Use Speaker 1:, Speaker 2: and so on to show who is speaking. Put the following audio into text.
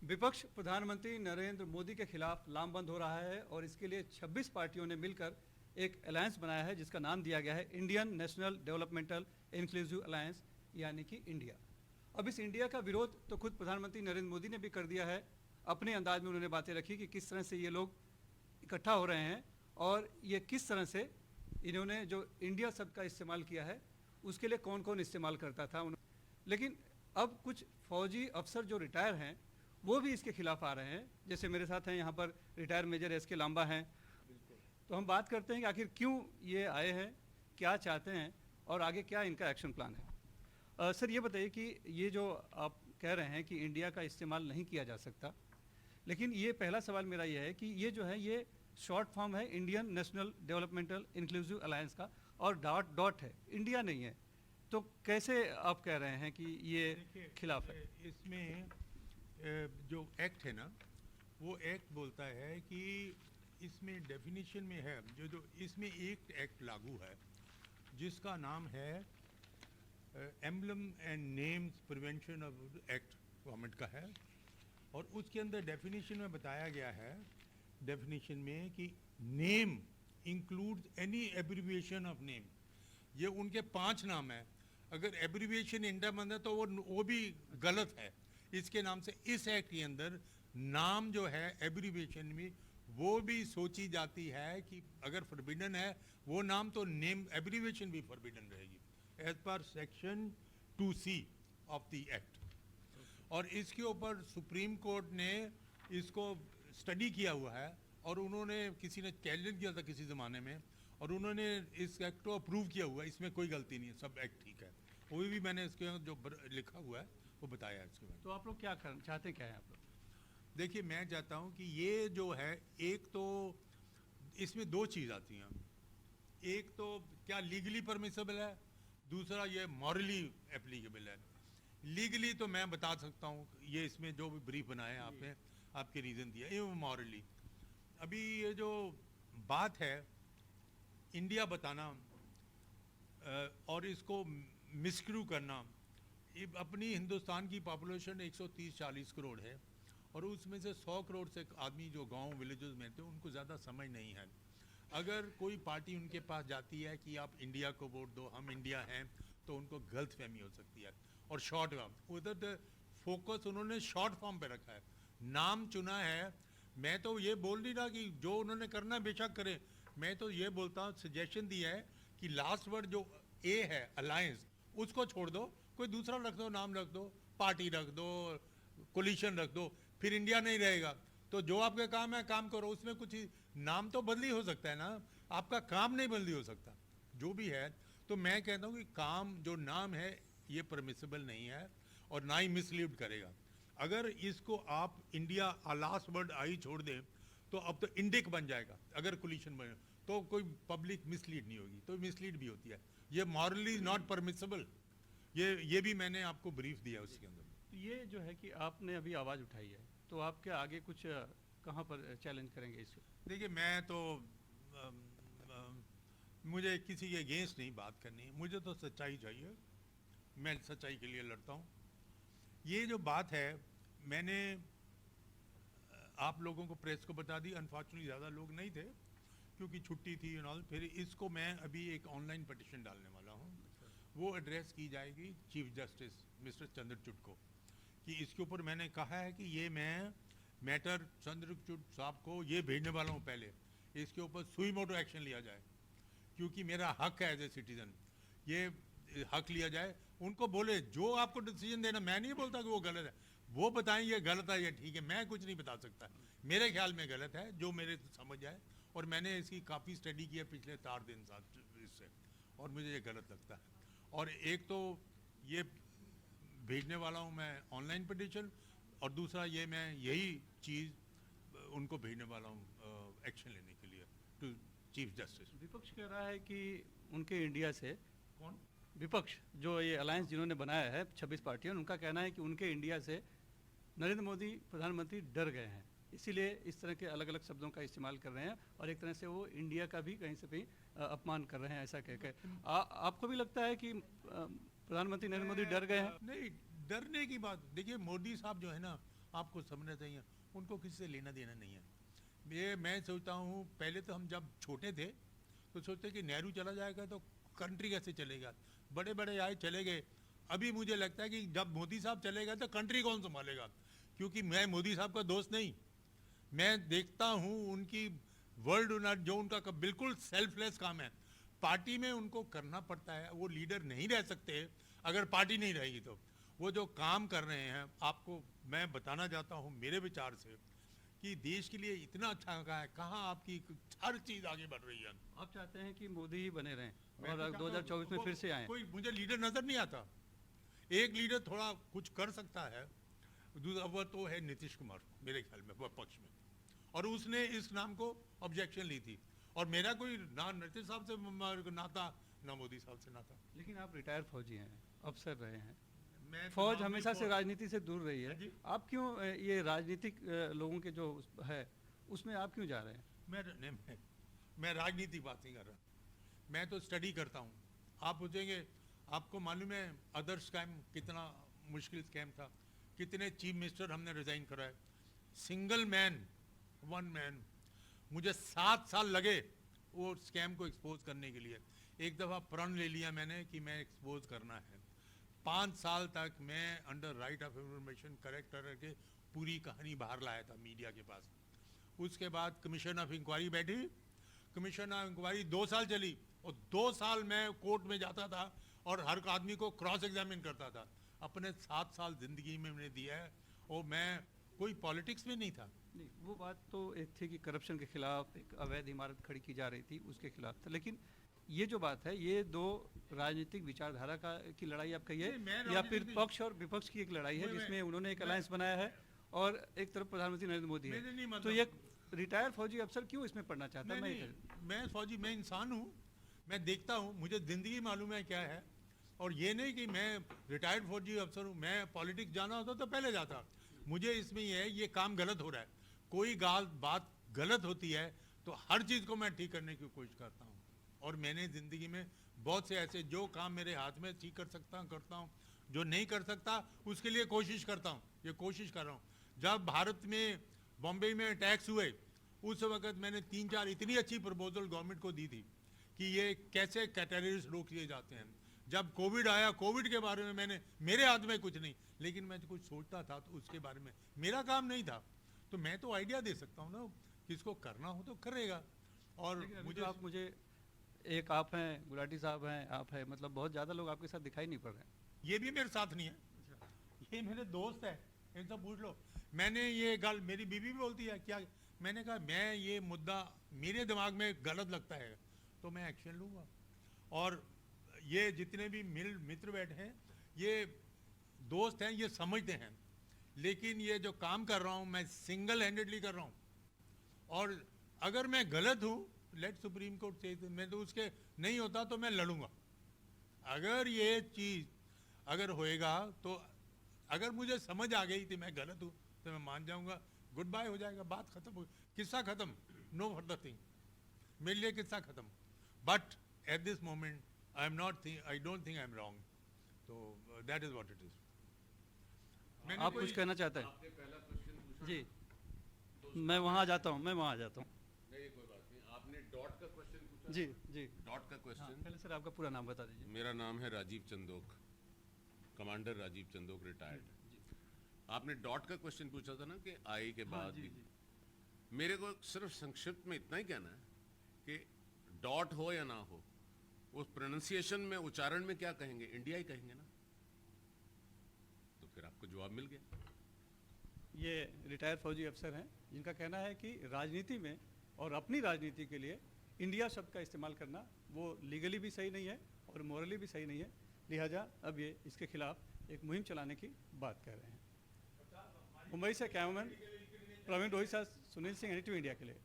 Speaker 1: विपक्ष प्रधानमंत्री नरेंद्र मोदी के खिलाफ लामबंद हो रहा है और इसके लिए 26 पार्टियों ने मिलकर एक अलायंस बनाया है जिसका नाम दिया गया है Indian national developmental inclusive alliance, यानी कि इंडिया। अब इस इंडिया का विरोध तो खुद प्रधानमंत्री नरेंद्र मोदी ने भी कर दिया है। अपने अंदाज में उन्होंने बातें रखी कि किस तरह से ये लोग इकट्ठा हो रहे हैं और ये किस तरह से इन्होंने जो इंडिया शब्द का इस्तेमाल किया है उसके लिए कौन कौन इस्तेमाल करता था। लेकिन अब कुछ फौजी अफसर जो रिटायर हैं वो भी इसके खिलाफ आ रहे हैं। जैसे मेरे साथ हैं यहाँ पर रिटायर मेजर एस.के. लांबा हैं। तो हम बात करते हैं कि आखिर क्यों ये आए हैं, क्या चाहते हैं और आगे क्या इनका एक्शन प्लान है। सर ये बताइए कि ये जो आप कह रहे हैं कि इंडिया का इस्तेमाल नहीं किया जा सकता, लेकिन ये पहला सवाल मेरा ये है कि ये जो है ये शॉर्ट फॉर्म है Indian national developmental inclusive alliance का और डॉट है, इंडिया नहीं है। तो कैसे आप कह रहे हैं कि ये खिलाफ है?
Speaker 2: इसमें जो एक्ट है ना, वो एक्ट बोलता है कि इसमें डेफिनेशन में है जो इसमें एक एक्ट लागू है जिसका नाम है emblem and names prevention of act, government का है। और उसके अंदर डेफिनेशन में बताया गया है, डेफिनेशन में कि name includes any abbreviation of name. ये उनके 5 नाम है, अगर एब्रीविएशन इंडिया बंद है तो वो भी गलत है। इसके नाम से इस एक्ट के अंदर नाम जो है एब्रीविएशन में वो भी सोची जाती है कि अगर फॉरबिडन है वो नाम, तो नेम एब्रीविएशन भी फॉरबिडन रहेगी as per section 2C of the act. और इसके ऊपर सुप्रीम कोर्ट ने इसको स्टडी किया हुआ है और उन्होंने, किसी ने चैलेंज किया था किसी ज़माने में, और उन्होंने इस एक्ट को अप्रूव किया हुआ है। इसमें कोई गलती नहीं है, सब एक्ट ठीक है। वो भी मैंने इसके जो लिखा हुआ है वो बताया है इसके बारे में।
Speaker 1: तो आप लोग क्या करना चाहते हैं, क्या है आप लोग?
Speaker 2: देखिए, मैं चाहता हूँ कि ये जो है, एक तो इसमें 2 चीज़ आती हैं। एक तो क्या लीगली परमिसेबल है, दूसरा ये मॉरली एप्लीकेबल है। लीगली तो मैं बता सकता हूँ, ये इसमें जो भी ब्रीफ बनाया है आपने, आपके रीज़न दिया, ये मॉरली। अभी ये जो बात है इंडिया बताना और इसको मिसक्रू करना, अपनी हिंदुस्तान की पॉपुलेशन 130-140 करोड़ है और उसमें से 100 करोड़ से आदमी जो गांव विलेजेस में थे उनको ज़्यादा समझ नहीं है। अगर कोई पार्टी उनके पास जाती है कि आप इंडिया को वोट दो, हम इंडिया हैं, तो उनको गलत फहमी हो सकती है। और शॉर्ट फॉर्म, उधर फोकस उन्होंने शॉर्ट फॉर्म पे रखा है, नाम चुना है। मैं तो ये बोल नहीं रहा कि जो उन्होंने करना बेशक करें, मैं तो ये बोलता हूँ, सजेशन दिया है कि लास्ट वर्ड जो ए है अलायंस, उसको छोड़ दो, कोई दूसरा रख दो, नाम रख दो, पार्टी रख दो, कोलिशन रख दो, फिर इंडिया नहीं रहेगा। तो जो आपका काम है काम करो, उसमें कुछ नाम तो बदली हो सकता है ना, आपका काम नहीं बदली हो सकता जो भी है। तो मैं कहता हूँ कि काम जो नाम है ये परमिसेबल नहीं है और ना ही मिसलीड करेगा। अगर इसको आप इंडिया लास्ट वर्ड आई छोड़ दें तो अब तो इंडिक बन जाएगा। अगर कोलिशन बने तो कोई पब्लिक मिसलीड नहीं होगी, तो मिसलीड भी होती है। ये मॉरली नॉट परमिसेबल, ये भी मैंने आपको ब्रीफ दिया उसके अंदर।
Speaker 1: तो ये जो है कि आपने अभी आवाज़ उठाई है, तो आपके आगे कुछ कहाँ पर चैलेंज करेंगे इसको?
Speaker 2: देखिए, मैं तो मुझे किसी के अगेंस्ट नहीं बात करनी है, मुझे तो सच्चाई चाहिए, मैं सच्चाई के लिए लड़ता हूँ। ये जो बात है मैंने आप लोगों को, प्रेस को बता दी। अनफॉर्चुनेटली ज़्यादा लोग नहीं थे क्योंकि छुट्टी थी एंड ऑल। फिर इसको मैं अभी एक ऑनलाइन पटिशन डालने वाला हूँ, वो एड्रेस की जाएगी चीफ जस्टिस मिस्टर चंद्रचूड़ को, कि इसके ऊपर मैंने कहा है कि ये मैं मैटर चंद्रचूड़ साहब को ये भेजने वाला हूँ, पहले इसके ऊपर सुई मोटो एक्शन लिया जाए, क्योंकि मेरा हक है एज ए सिटीज़न, ये हक लिया जाए। उनको बोले जो आपको डिसीजन देना, मैं नहीं बोलता कि वो गलत है, वो बताएं ये गलत है या ठीक है, मैं कुछ नहीं बता सकता। मेरे ख्याल में गलत है, जो मेरे समझ आए, और मैंने इसकी काफ़ी स्टडी की है पिछले 4 दिन साथ इससे, और मुझे ये गलत लगता है। और एक तो ये भेजने वाला हूँ मैं ऑनलाइन पटिशन, और दूसरा ये मैं यही चीज़ उनको भेजने वाला हूँ एक्शन लेने के लिए टू चीफ जस्टिस।
Speaker 1: विपक्ष कह रहा है कि उनके इंडिया से,
Speaker 2: कौन
Speaker 1: विपक्ष जो ये अलायंस जिन्होंने बनाया है 26 पार्टियों, उनका कहना है कि उनके इंडिया से नरेंद्र मोदी प्रधानमंत्री डर गए हैं, इसीलिए इस तरह के अलग अलग शब्दों का इस्तेमाल कर रहे हैं और एक तरह से वो इंडिया का भी कहीं से कहीं अपमान कर रहे हैं, ऐसा कह के। आपको भी लगता है कि प्रधानमंत्री नरेंद्र मोदी डर गए हैं?
Speaker 2: नहीं, डरने की बात, देखिए मोदी साहब जो है ना, आपको समझना चाहिए, उनको किसी से लेना देना नहीं है। ये मैं सोचता हूँ, पहले तो हम जब छोटे थे तो सोचते कि नेहरू चला जाएगा तो कंट्री कैसे चलेगा, बड़े बड़े आए चले गए। अभी मुझे लगता है कि जब मोदी साहब चलेगा तो कंट्री कौन संभालेगा, क्योंकि मैं मोदी साहब का दोस्त नहीं, मैं देखता हूँ उनकी वर्ल्ड ओनर जो उनका बिल्कुल सेल्फलेस काम है, पार्टी में उनको करना पड़ता है, वो लीडर नहीं रह सकते अगर पार्टी नहीं रहेगी। तो वो जो काम कर रहे हैं, आपको मैं बताना चाहता हूँ मेरे विचार से कि देश के लिए इतना अच्छा का है, कहाँ आपकी हर चीज़ आगे बढ़ रही है।
Speaker 1: आप चाहते हैं कि मोदी ही बने रहें
Speaker 2: मैं
Speaker 1: और
Speaker 2: तो चाहता हूँ
Speaker 1: 2024 में फिर से आए?
Speaker 2: कोई मुझे लीडर नजर नहीं आता। एक लीडर थोड़ा कुछ कर सकता है, दूसरा वो तो है नीतीश कुमार मेरे ख्याल में पक्ष में, और उसने इस नाम को ऑब्जेक्शन ली थी। और मेरा कोई ना नीतीश साहब से नाता ना मोदी साहब से नाता।
Speaker 1: लेकिन आप रिटायर्ड फौजी हैं, अफसर रहे हैं,
Speaker 2: मैं तो
Speaker 1: फौज
Speaker 2: नॉर्मल
Speaker 1: हमेशा से
Speaker 2: फौज-
Speaker 1: राजनीति से दूर रही
Speaker 2: हाँ जी।
Speaker 1: है, आप क्यों ये राजनीतिक लोगों के जो है उसमें आप क्यों जा रहे हैं?
Speaker 2: मैं राजनीति बात नहीं कर रहा, मैं तो स्टडी करता हूँ। आप पूछेंगे, आपको मालूम है अदर स्कैम कितना मुश्किल स्कैम था, कितने चीफ मिनिस्टर हमने रिजाइन कराए, सिंगल मैन, वन मैन। मुझे 7 साल लगे वो स्कैम को एक्सपोज करने के लिए। एक दफ़ा प्रण ले लिया मैंने कि मैं एक्सपोज करना है। 5 साल तक मैं under right of information correct करके पूरी कहानी बाहर लाया था मीडिया के पास। उसके बाद कमीशन ऑफ इंक्वायरी बैठी, कमीशन ऑफ इंक्वायरी 2 साल चली, और 2 साल मैं कोर्ट में जाता था और हर आदमी को क्रॉस एग्जामिन करता था। अपने 7 साल जिंदगी में मैंने दिया है, और मैं कोई पॉलिटिक्स में नहीं था।
Speaker 1: नहीं, वो बात तो एक थी कि करप्शन के खिलाफ एक अवैध इमारत खड़ी की जा रही थी, उसके खिलाफ था। लेकिन ये जो बात है, ये दो राजनीतिक विचारधारा की लड़ाई आप कहिए,
Speaker 2: नहीं, मैं
Speaker 1: या फिर
Speaker 2: राजनीति-
Speaker 1: पक्ष और विपक्ष की एक लड़ाई है
Speaker 2: मैं-
Speaker 1: जिसमें उन्होंने एक
Speaker 2: मैं-
Speaker 1: अलायंस बनाया है और एक तरफ प्रधानमंत्री नरेंद्र मोदी
Speaker 2: मैंने नहीं
Speaker 1: है।
Speaker 2: मतलब-
Speaker 1: तो ये रिटायर्ड फौजी अफसर क्यों इसमें पढ़ना चाहता है?
Speaker 2: मैं फौजी, मैं इंसान हूँ, मैं देखता हूँ, मुझे ज़िंदगी मालूम है क्या है। और ये नहीं कि मैं रिटायर्ड फौजी अफसर हूँ, मैं पॉलिटिक्स जाना होता तो पहले जाता। मुझे इसमें ये है, ये काम गलत हो रहा है, कोई बात गलत होती है तो हर चीज़ को मैं ठीक करने की कोशिश करता हूँ। और मैंने ज़िंदगी में बहुत से ऐसे जो काम मेरे हाथ में ठीक कर सकता हूँ करता हूँ, जो नहीं कर सकता उसके लिए कोशिश करता हूँ, ये कोशिश कर रहा हूँ। जब भारत में बॉम्बे में टैक्स हुए, उस वक्त मैंने 3-4 इतनी अच्छी प्रपोजल गवर्नमेंट को दी थी कि ये कैसे टेररिस्ट रोक लिए जाते हैं। जब कोविड आया, कोविड के बारे में मैंने, मेरे हाथ में कुछ नहीं, लेकिन मैं कुछ सोचता था तो उसके बारे में मेरा काम नहीं था, तो मैं तो आइडिया दे सकता हूँ ना, किसको करना हो तो करेगा। और
Speaker 1: मुझे एक आप हैं, गुलाटी साहब हैं, आप हैं, मतलब बहुत ज़्यादा लोग आपके साथ दिखाई नहीं पड़ रहे हैं।
Speaker 2: ये भी मेरे साथ नहीं है, ये मेरे दोस्त है, इनसे पूछ लो। मैंने ये गल, मेरी बीवी भी बोलती है क्या, मैंने कहा मैं ये मुद्दा मेरे दिमाग में गलत लगता है तो मैं एक्शन लूँगा। और ये जितने भी मित्र बैठे हैं, ये दोस्त हैं, ये समझते हैं। लेकिन ये जो काम कर रहा हूँ मैं सिंगल हैंडेडली कर रहा हूँ, और अगर मैं गलत हूँ, लेट सुप्रीम कोर्ट से, मैं तो उसके नहीं होता तो मैं लड़ूंगा। अगर ये चीज़ अगर होएगा तो अगर मुझे समझ आ गई कि मैं गलत हूँ तो मैं मान जाऊंगा, गुड बाय हो जाएगा, बात खत्म हो, किस्सा खत्म, नो फर्दर थिंग, मेरे लिए किस्सा खत्म। But at this moment I don't think I am wrong, तो that is what it is.
Speaker 1: आप कुछ कहना चाहते हैं?
Speaker 3: आपने पहला क्वेश्चन पूछा
Speaker 1: जी,
Speaker 3: तो
Speaker 1: मैं वहाँ जाता हूँ, मैं वहाँ जाता हूँ।
Speaker 3: नहीं, कोई बात नहीं। आपने डॉट का क्वेश्चन पूछा।
Speaker 1: जी जी,
Speaker 3: डॉट का
Speaker 1: हाँ,
Speaker 3: क्वेश्चन।
Speaker 1: पहले सर आपका पूरा नाम बता दीजिए।
Speaker 3: मेरा नाम है राजीव चंदोक, कमांडर राजीव चंदोक, रिटायर्ड। आपने डॉट का क्वेश्चन पूछा था ना कि आई के बाद
Speaker 1: जी,
Speaker 3: भी।
Speaker 1: जी।
Speaker 3: मेरे को सिर्फ संक्षिप्त में इतना ही कहना है कि डॉट हो या ना हो, उस प्रोनाउंसिएशन में, उच्चारण में क्या कहेंगे, इंडिया ही कहेंगे ना, तो फिर आपको जवाब मिल गया।
Speaker 1: ये रिटायर्ड फौजी अफसर हैं जिनका कहना है कि राजनीति में और अपनी राजनीति के लिए इंडिया शब्द का इस्तेमाल करना वो लीगली भी सही नहीं है और मॉरली भी सही नहीं है, लिहाजा अब ये इसके खिलाफ एक मुहिम चलाने की बात कर रहे हैं। मुंबई से कैमरामैन प्रवीण रोहित साथ, सुनील सिंह, NDTV इंडिया के लिए।